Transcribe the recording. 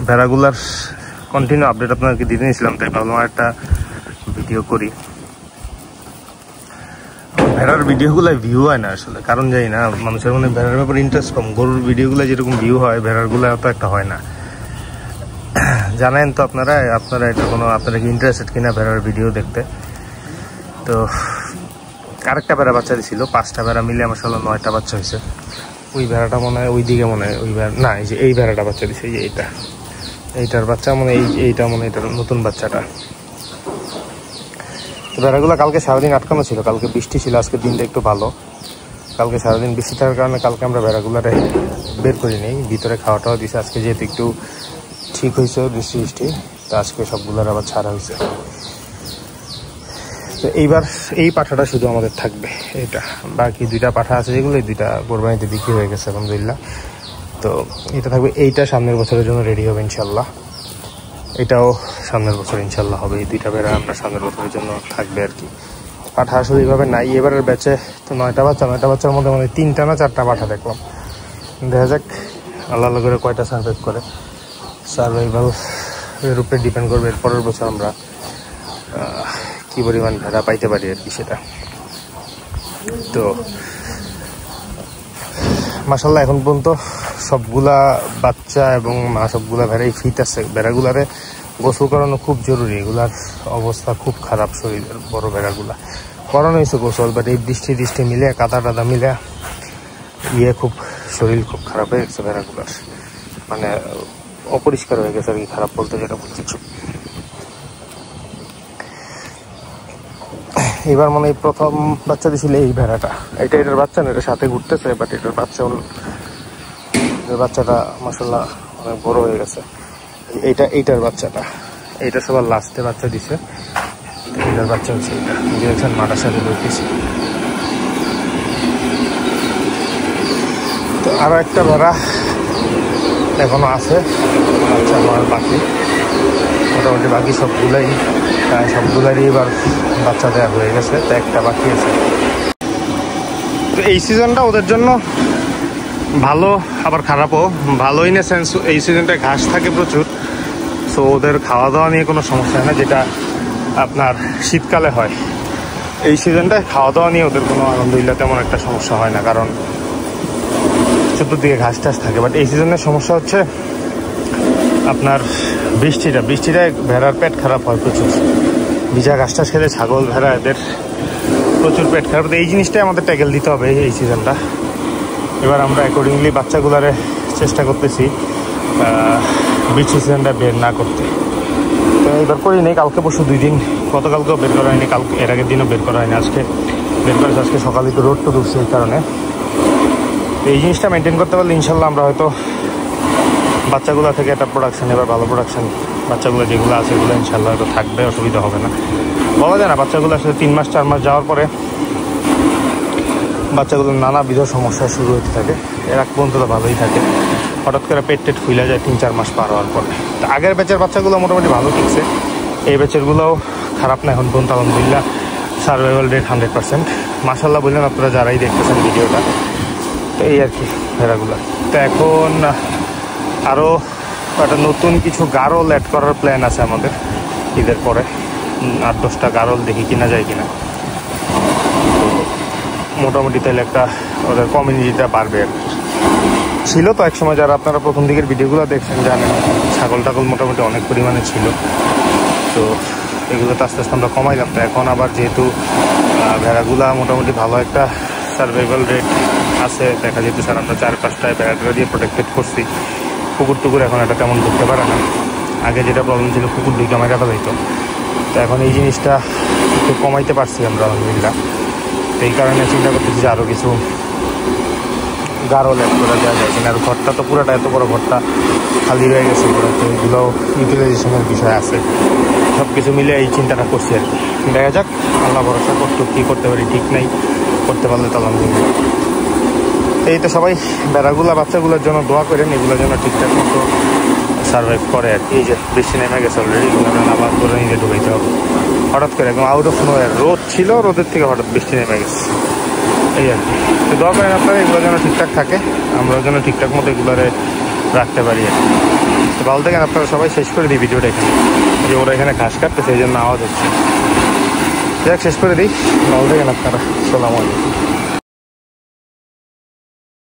ভেড়াগুলার continue update আপনাদেরকে দিতে নিয়েছিলাম, তাই ভাবলাম একটা ভিডিও করি। ভেড়ার ভিডিওগুলো ভিউ হয় না আসলে, কারণ জানি না, মানুষের মনে ভেড়ার ব্যাপারে ইন্টারেস্ট কম। গরুর ভিডিওগুলো যেরকম ভিউ হয়, ভেড়ারগুলো অত একটা হয় না। জানেন তো আপনারা এটা কোনো, আপনারা কি ইন্টারেস্টেড কিনা ভেড়ার ভিডিও দেখতে? তো আরেকটা ভেড়া বাচ্চা দিয়েছিল, 5টা ভেড়া মিলে মাশাআল্লাহ 9টা বাচ্চা হয়েছে। ওই ভেড়াটা মনে হয় ওইদিকে, মনে হয় ওই ভেড়া না, এই ভেড়াটা বাচ্চা দিচ্ছে, এই যে এইটার বাচ্চা মনে হয়, এইটা মনে হয় এটার নতুন বাচ্চাটা। ভেড়াগুলো কালকে সারাদিন আটকানো ছিল, কালকে বৃষ্টি ছিল, আজকে দিনটা একটু ভালো। কালকে সারাদিন বৃষ্টি থাকার কারণে কালকে আমরা ভেড়াগুলারে বের করি নেই, ভিতরে খাওয়াটাও দিয়েছি। আজকে যেহেতু একটু ঠিক হয়েছে বৃষ্টি, তো আজকে সবগুলোর আবার ছাড়া হয়েছে। তো এইবার এই পাঠাটা শুধু আমাদের থাকবে, এটা। বাকি 2টা পাঠা আছে যেগুলো, এই 2টা কোরবানিতে বিক্রি হয়ে গেছে আলহামদুলিল্লাহ। তো এটা থাকবে, এইটা সামনের বছরের জন্য রেডি হবে ইনশাল্লাহ। এটাও সামনের বছর ইনশাল্লাহ হবে। এই 2টা ভেড়া আমরা সামনের বছরের জন্য থাকবে আর কি। পাঠা আসলে এইভাবে নাই, এবারের ব্যাচে তো 9টা বাচ্চার মধ্যে মানে 3টা না 4টা পাঠা দেখলাম। দেখা যাক আল্লাহ করে কয়টা সার্ভাইভ করে। সার্ভাইভাল এর উপরে ডিপেন্ড করবে এর পরের বছর আমরা কি পরিমাণ ভেড়া পাইতে পারি আর কি সেটা। তো মাশাআল্লাহ এখন পর্যন্ত সবগুলা বাচ্চা এবং মা সবগুলা ভেড়াই ফিট আছে। ভেড়াগুলারে গোসল করানো খুব জরুরি, এগুলার অবস্থা খুব খারাপ শরীরের, বড় ভেড়াগুলা করানো হয়েছে গোসল, বাট এই বৃষ্টি মিলে কাদা টাদা মিলে খুব শরীর খুব খারাপ হয়ে গেছে ভেড়াগুলার, মানে অপরিষ্কার হয়ে গেছে আর কি, খারাপ বলতে যেটা বলছি। এবার মানে প্রথম বাচ্চা দিয়েছিল এই ভেড়াটা, এটার বাচ্চা না, এটার সাথে ঘুরতেছে, বাট এটার বাচ্চাটা মাশাআল্লাহ অনেক বড় হয়ে গেছে। এইটার বাচ্চাটা, এইটা সবার লাস্টে বাচ্চা দিছে, এটার বাচ্চা হচ্ছে এটা, দেখছেন মাটার সাথে লইতেছি। তো আরো একটা ভেড়া এখনো আছে বাচ্চা আমার বাকি, মোটামুটি বাকি সবগুলারই এবার বাচ্চা দেওয়া হয়ে গেছে, তো একটা বাকি আছে। তো এই সিজনটা ওদের জন্য ভালো আবার খারাপও। ভালো ইন এ সেন্স, এই সিজনটায় ঘাস থাকে প্রচুর, সো ওদের খাওয়া দাওয়া নিয়ে কোনো সমস্যা হয় না, যেটা আপনার শীতকালে হয়। এই সিজনটায় খাওয়া দাওয়া নিয়ে ওদের কোনো আলহামদুলিল্লাহ তেমন একটা সমস্যা হয় না, কারণ চতুর্দিকে ঘাস টাস থাকে। বাট এই সিজনের সমস্যা হচ্ছে আপনার বৃষ্টিটায় ভেড়ার পেট খারাপ হয় প্রচুর। ভিজা ঘাস টাস খেলে ছাগল ভেড়া এদের প্রচুর পেট খারাপ। এই জিনিসটাই আমাদের ট্যাকেল দিতে হবে এই সিজনটা। এবার আমরা অ্যাকর্ডিংলি বাচ্চাগুলারে চেষ্টা করতেছি বৃষ্টি সিজনটা বের না করতে। তো এবার করি নেই, কালকে পরশু 2 দিন, গতকালকেও বের করা হয়নি, কালকে এর আগের দিনও বের করা হয়নি, আজকে বের করেছে। আজকে সকালে একটু রোদ উঠছে এই কারণে। তো এই জিনিসটা মেনটেন করতে পারলে ইনশাল্লাহ আমরা হয়তো বাচ্চাগুলো থেকে একটা প্রোডাকশান, এবার ভালো প্রোডাকশান বাচ্চাগুলো যেগুলো আছে এগুলো ইনশাল্লাহ হয়তো থাকবে, অসুবিধা হবে না। বলা যায় না, বাচ্চাগুলো আসলে 3 মাস 4 মাস যাওয়ার পরে বাচ্চাগুলোর নানাবিধ সমস্যা শুরু হতে থাকে। এর আগ পর্যন্ত তো ভালোই থাকে, হঠাৎ করে পেট ফুলে যায় 3-4 মাস পার হওয়ার পরে। তো আগের ব্যাচের বাচ্চাগুলো মোটামুটি ভালো টিকছে, এই ব্যাচেরগুলোও খারাপ না এখন পর্যন্ত আলহামদুলিল্লাহ। Survival rate 100%। মাশাআল্লাহ বললেন আপনারা যারাই দেখতেছেন ভিডিওটা। তো এই আর কি ভেড়াগুলো। তো এখন আরও একটা নতুন কিছু গারল অ্যাড করার প্ল্যান আছে আমাদের ঈদের পরে। 8-10টা গারল দেখি কিনা যায় কিনা, মোটামুটি তাহলে একটা ওদের কমিউনিটিটা বাড়বে আর কি। ছিল তো একসময়, যারা আপনারা প্রথম দিকের ভিডিওগুলো দেখছেন জানেন, ছাগল মোটামুটি অনেক পরিমাণে ছিল। তো এগুলো তো আস্তে আস্তে আমরা কমাইলাম। তো এখন আবার যেহেতু ভেড়াগুলা মোটামুটি ভালো একটা সার্ভাইভাল রেট আছে দেখা যেতে, স্যার আমরা 4-5টায় ভেড়াটা দিয়ে প্রোটেক্টেড করছি। কুকুর এখন এটা তেমন ঢুকতে পারে না। আগে যেটা প্রবলেম ছিল, কুকুর ঢুকে আমার কাটা যাইতো, তো এখন এই জিনিসটা একটু কমাইতে পারছি আমরা আলহামদুলিল্লাহ। তো এই কারণে চিন্তা করতেছি যে আরও কিছু গারল অ্যাড করা যায় কিনা। আর ঘরটা তো পুরোটা, এত বড় ঘরটা খালি হয়ে গেছে পুরো, তো এগুলোও ইউটিলাইজেশনের বিষয় আছে। সব কিছু মিলে এই চিন্তাটা করছি আর কি। দেখা যাক, আল্লাহ ভরসা করতে কী করতে পারি ঠিক নেই, করতে পারলে তো আলহামদুলিল্লাহ। এই তো সবাই ভেড়াগুলা বাচ্চাগুলোর জন্য দোয়া করেন, এগুলোর জন্য ঠিকঠাক মতো সার্ভাইভ করে আর কি। এই যে বৃষ্টি নেমে গেছে অলরেডি, এগুলো আবার করে নিজে ঢুকাইতে হবে। হঠাৎ করে একদম আউট অফ নোয়ার রোদ ছিল, রোদের থেকে হঠাৎ বৃষ্টি নেমে গেছে, এই আর কি। তো দোয়া করেন আপনারা এগুলোর জন্য ঠিকঠাক থাকে, আমরাও যেন ঠিকঠাক মতো এগুলোরে রাখতে পারি আর কি। তো ভালো থাকেন আপনারা সবাই, শেষ করে দিই ভিডিওটা এখানে। যে ওরা এখানে ঘাস কাটতে সেই জন্য আওয়াজ হচ্ছে, যাক শেষ করে দিই। ভালো থাকেন আপনারা, আসসালামু আলাইকুম।